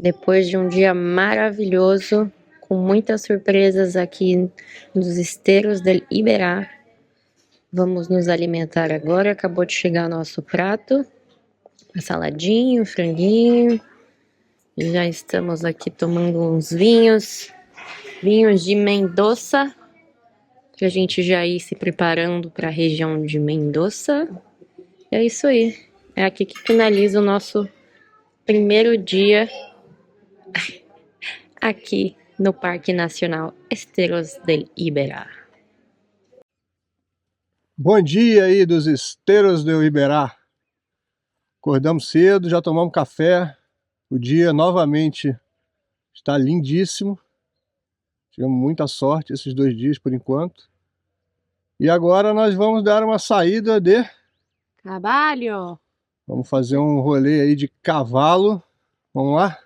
Depois de um dia maravilhoso, com muitas surpresas aqui nos Esteros del Iberá, vamos nos alimentar agora. Acabou de chegar o nosso prato, a saladinha, o franguinho. Já estamos aqui tomando uns vinhos de Mendoza, pra gente já ir se preparando para a região de Mendoza. É isso aí. É aqui que finaliza o nosso primeiro dia aqui no Parque Nacional Esteros del Iberá. Bom dia aí dos Esteros del Iberá. Acordamos cedo, já tomamos café. O dia novamente está lindíssimo. Tivemos muita sorte esses 2 dias por enquanto. E agora nós vamos dar uma saída de Trabalho! Vamos fazer um rolê aí de cavalo. Vamos lá?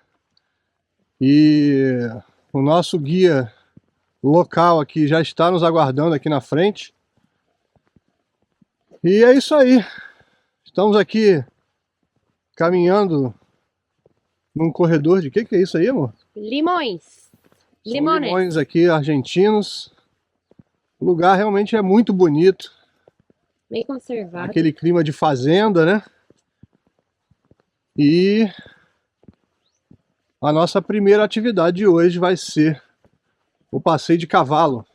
E o nosso guia local aqui já está nos aguardando aqui na frente. E é isso aí. Estamos aqui caminhando num corredor de... que é isso aí, amor? Limões. São limões aqui, argentinos. O lugar realmente é muito bonito. Bem conservado. Aquele clima de fazenda, né? E a nossa primeira atividade de hoje vai ser o passeio de cavalo.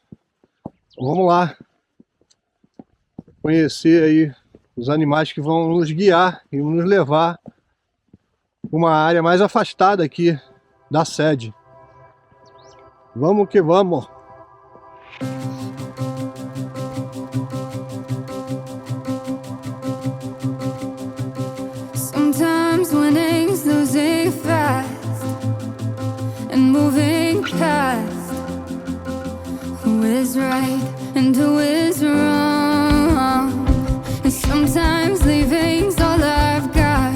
Então, vamos lá conhecer aí os animais que vão nos guiar e nos levar para uma área mais afastada aqui da sede. Vamos que vamos! Sometimes winning's losing fast and moving past who is right and who is wrong. And sometimes leaving's all I've got,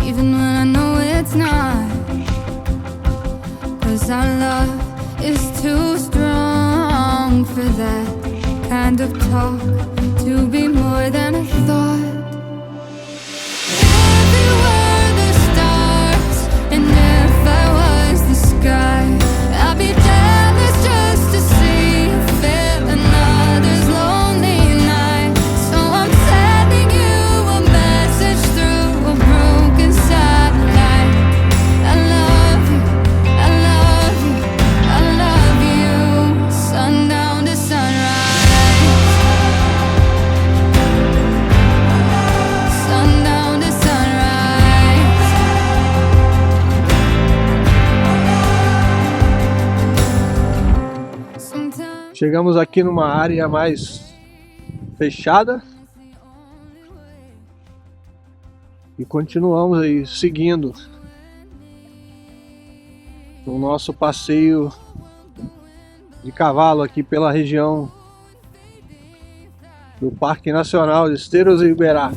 even when I know it's not. 'Cause our love is too strong for that kind of talk to be more than a thought. Chegamos aqui numa área mais fechada e continuamos aí seguindo o nosso passeio de cavalo aqui pela região do Parque Nacional de Esteros del Iberá.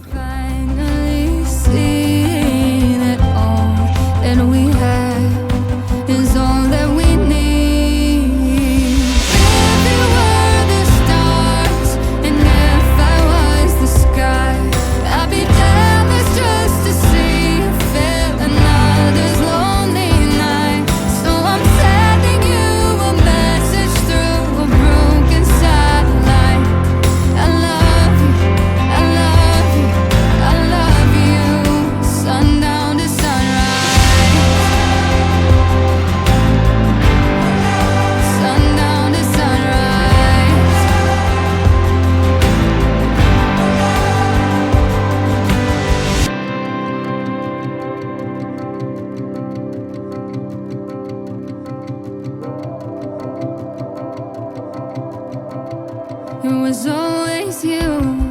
It was always you.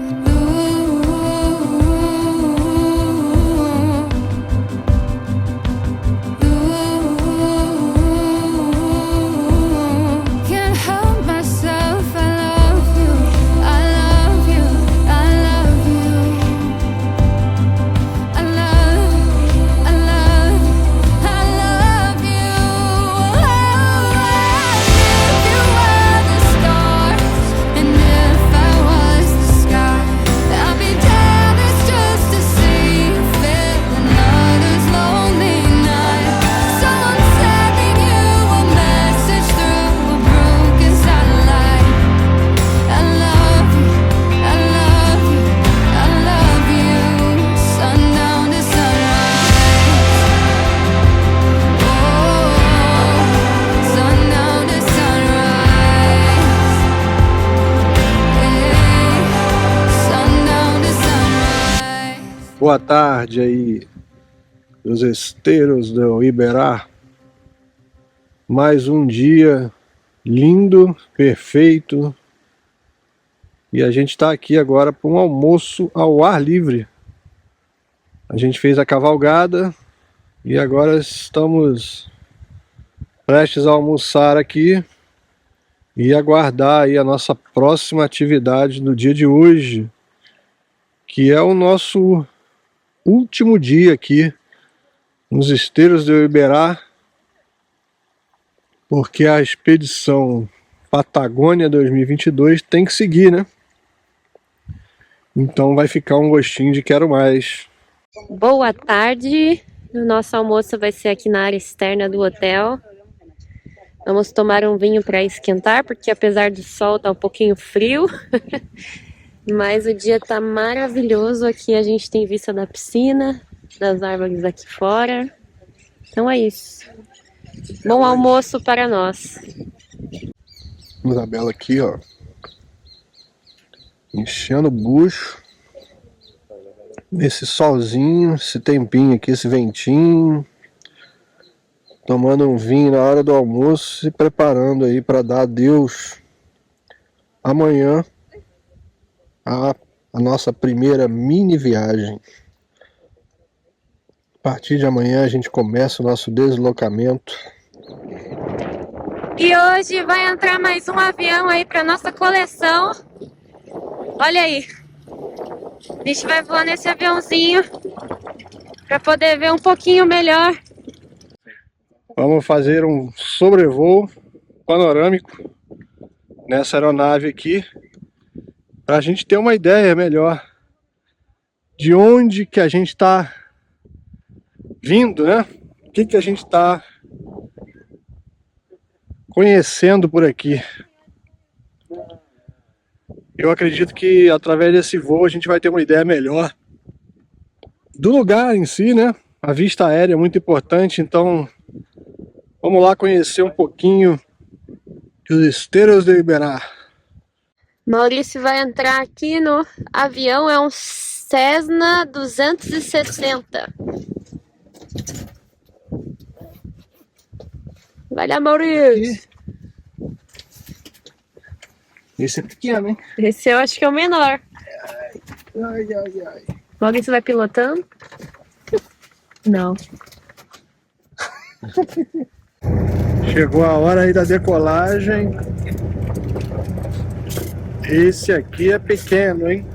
Can't help myself, I love you, I love you, I love you, I love, I love, I love you. If you were the stars and if I Boa tarde aí, dos esteiros do Iberá. Mais um dia lindo, perfeito. E a gente está aqui agora para um almoço ao ar livre. A gente fez a cavalgada e agora estamos prestes a almoçar aqui e aguardar aí a nossa próxima atividade no dia de hoje, que é o nosso último dia aqui nos esteiros do Iberá, porque a expedição Patagônia 2022 tem que seguir, né? Então vai ficar um gostinho de quero mais. Boa tarde. O nosso almoço vai ser aqui na área externa do hotel. Vamos tomar um vinho para esquentar, porque apesar do sol tá um pouquinho frio, mas o dia tá maravilhoso. Aqui a gente tem vista da piscina, das árvores aqui fora. Então é isso. Bom almoço para nós. Isabela aqui, ó, enchendo o bucho nesse solzinho, esse tempinho aqui, esse ventinho, tomando um vinho na hora do almoço, se preparando aí para dar adeus amanhã a nossa primeira mini viagem. A partir de amanhã a gente começa o nosso deslocamento. E hoje vai entrar mais um avião aí para nossa coleção. Olha aí. A gente vai voar nesse aviãozinho para poder ver um pouquinho melhor. Vamos fazer um sobrevoo panorâmico nessa aeronave aqui, para a gente ter uma ideia melhor de onde que a gente está vindo, né? O que que a gente está conhecendo por aqui. Eu acredito que através desse voo a gente vai ter uma ideia melhor do lugar em si, né? A vista aérea é muito importante, então vamos lá conhecer um pouquinho dos esteiros do Iberá. Maurício vai entrar aqui no avião, é um Cessna 260. Vai lá, Maurício. Esse é pequeno, hein? Esse eu acho que é o menor. Ai, ai, ai. Maurício vai pilotando? Não. Chegou a hora aí da decolagem. Esse aqui é pequeno, hein?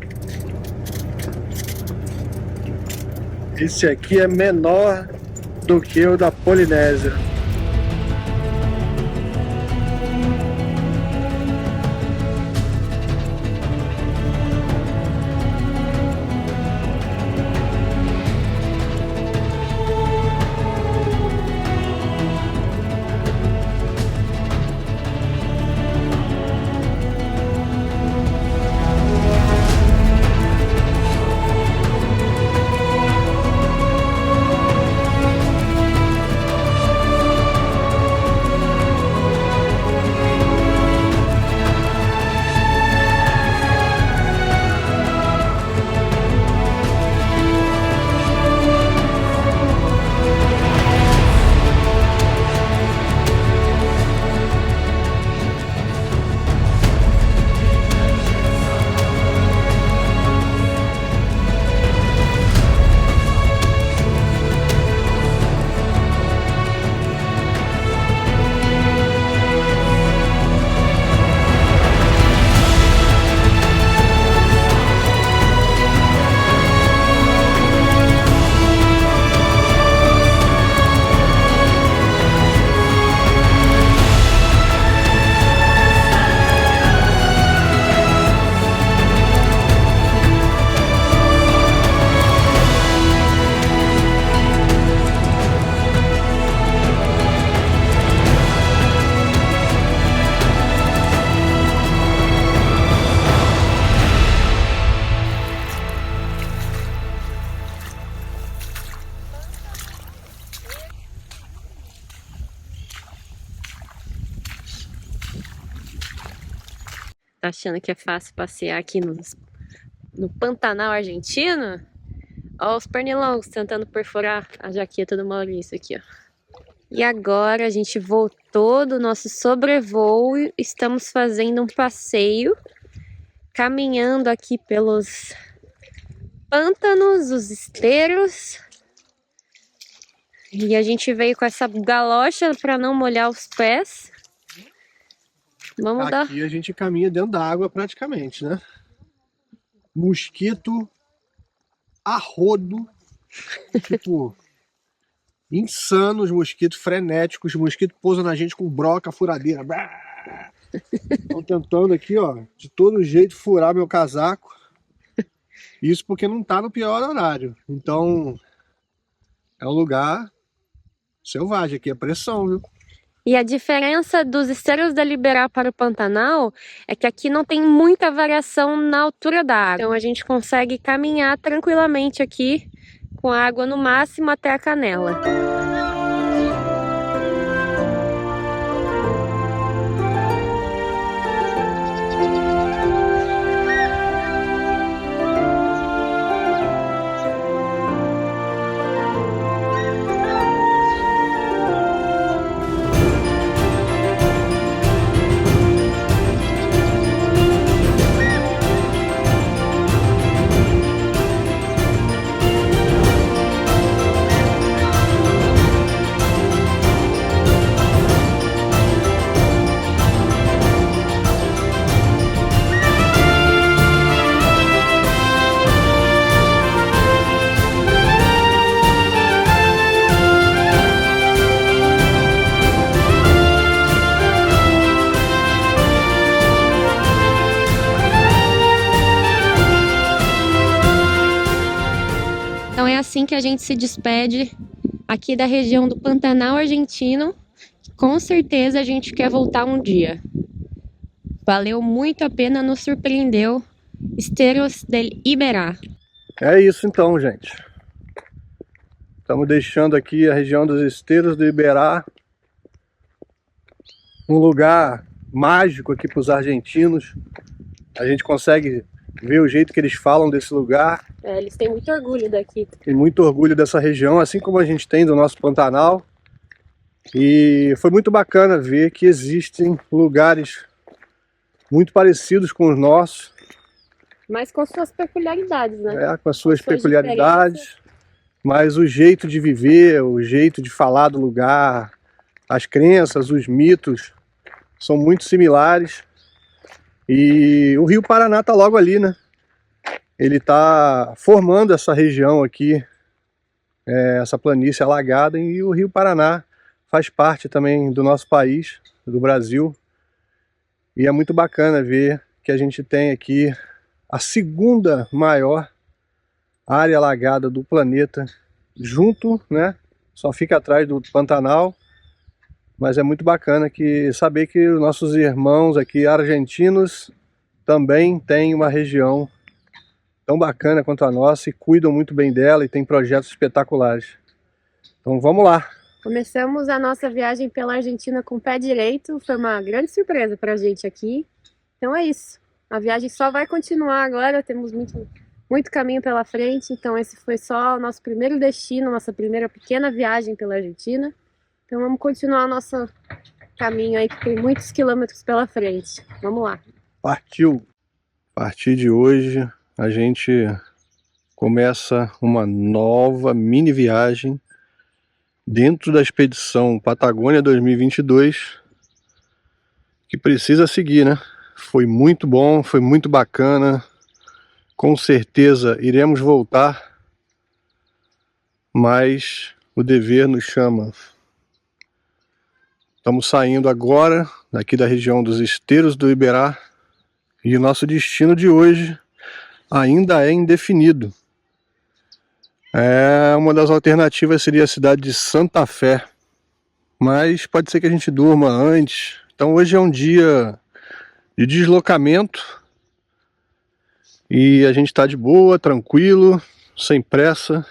Esse aqui é menor do que o da Polinésia. Tá achando que é fácil passear aqui no Pantanal argentino? Ó os pernilongos tentando perfurar a jaqueta do Maurício aqui, ó. E agora a gente voltou do nosso sobrevoo e estamos fazendo um passeio, caminhando aqui pelos pântanos, os esteiros. E a gente veio com essa galocha para não molhar os pés. Vamos dar. Aqui a gente caminha dentro da água praticamente, né? Mosquito a rodo, tipo, insano, os mosquitos frenéticos, os mosquitos pousam na gente com broca, furadeira. Estão tentando aqui, ó, de todo jeito furar meu casaco. Isso porque não tá no pior horário. Então, é um lugar selvagem aqui, é pressão, viu? E a diferença dos esteiros da Liberá para o Pantanal é que aqui não tem muita variação na altura da água. Então a gente consegue caminhar tranquilamente aqui com a água no máximo até a canela. Então é assim que a gente se despede aqui da região do Pantanal argentino. Com certeza a gente quer voltar um dia. Valeu muito a pena, nos surpreendeu. Esteros del Iberá. É isso então, gente. Estamos deixando aqui a região dos Esteiros do Iberá. Um lugar mágico aqui para os argentinos. A gente consegue ver o jeito que eles falam desse lugar. Eles têm muito orgulho daqui. Tem muito orgulho dessa região, assim como a gente tem do nosso Pantanal. E foi muito bacana ver que existem lugares muito parecidos com os nossos. Mas com suas peculiaridades, né? Com as suas peculiaridades. Mas o jeito de viver, o jeito de falar do lugar, as crenças, os mitos são muito similares. E o Rio Paraná está logo ali, né? Ele está formando essa região aqui, essa planície alagada, e o Rio Paraná faz parte também do nosso país, do Brasil. E é muito bacana ver que a gente tem aqui a segunda maior área alagada do planeta, junto, né? Só fica atrás do Pantanal. Mas é muito bacana saber que os nossos irmãos aqui argentinos também têm uma região tão bacana quanto a nossa e cuidam muito bem dela e tem projetos espetaculares. Então vamos lá! Começamos a nossa viagem pela Argentina com o pé direito, foi uma grande surpresa para a gente aqui. Então é isso, a viagem só vai continuar agora, temos muito caminho pela frente, então esse foi só o nosso primeiro destino, nossa primeira pequena viagem pela Argentina. Então vamos continuar o nosso caminho aí, que tem muitos quilômetros pela frente. Vamos lá. Partiu! A partir de hoje a gente começa uma nova mini viagem dentro da expedição Patagônia 2022, que precisa seguir, né? Foi muito bom, foi muito bacana. Com certeza iremos voltar, mas o dever nos chama. Estamos saindo agora daqui da região dos Esteiros do Iberá e o nosso destino de hoje ainda é indefinido. Uma das alternativas seria a cidade de Santa Fé, mas pode ser que a gente durma antes. Então hoje é um dia de deslocamento e a gente está de boa, tranquilo, sem pressa.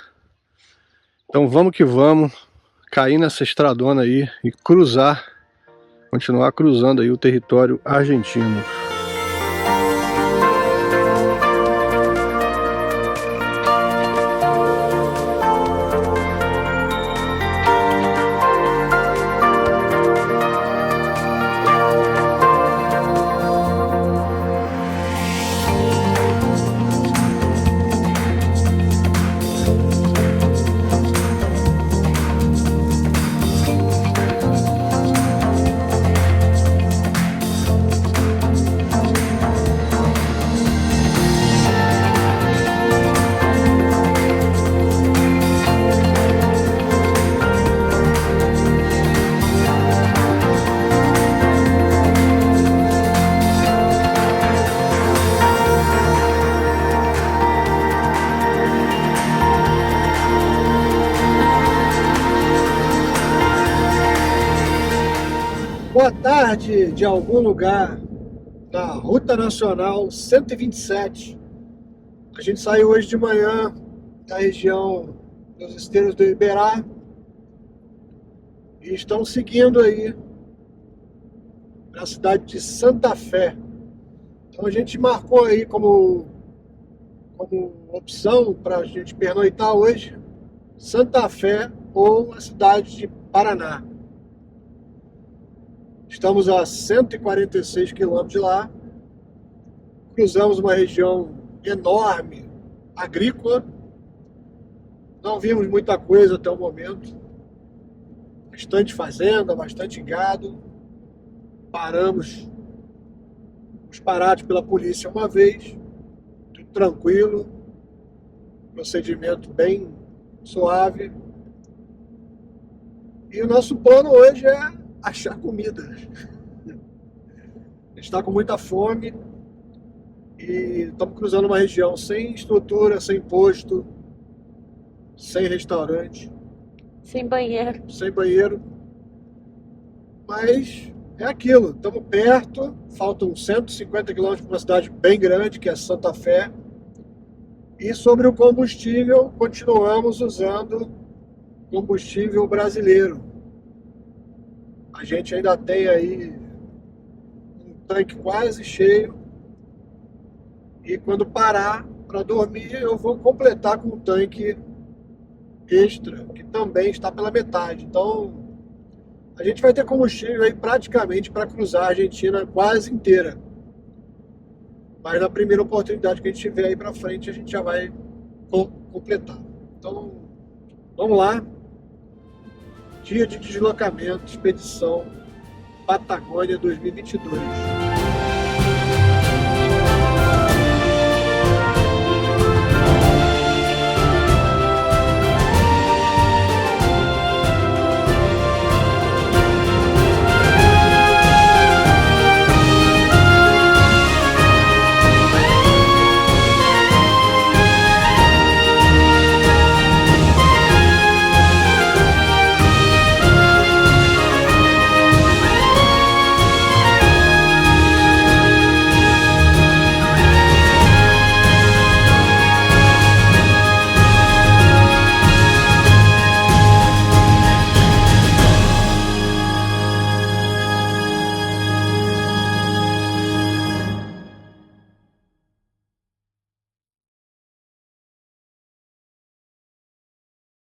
Então vamos que vamos, cair nessa estradona aí e continuar cruzando aí o território argentino. Boa tarde de algum lugar na Ruta Nacional 127. A gente saiu hoje de manhã da região dos Esteiros do Iberá e estamos seguindo aí para a cidade de Santa Fé. Então a gente marcou aí como opção para a gente pernoitar hoje Santa Fé ou a cidade de Paraná. Estamos a 146 quilômetros de lá, cruzamos uma região enorme, agrícola, não vimos muita coisa até o momento, bastante fazenda, bastante gado, fomos parados pela polícia uma vez, tudo tranquilo, procedimento bem suave, e o nosso plano hoje é achar comida. A gente está com muita fome e estamos cruzando uma região sem estrutura, sem posto, sem restaurante, Sem banheiro. sem banheiro. Mas é aquilo, estamos perto, faltam 150 quilômetros para uma cidade bem grande, que é Santa Fé. E sobre o combustível, continuamos usando combustível brasileiro. A gente ainda tem aí um tanque quase cheio e quando parar para dormir eu vou completar com um tanque extra, que também está pela metade. Então a gente vai ter combustível aí praticamente para cruzar a Argentina quase inteira. Mas na primeira oportunidade que a gente tiver aí para frente a gente já vai completar. Então vamos lá. Dia de deslocamento, expedição Patagônia 2022.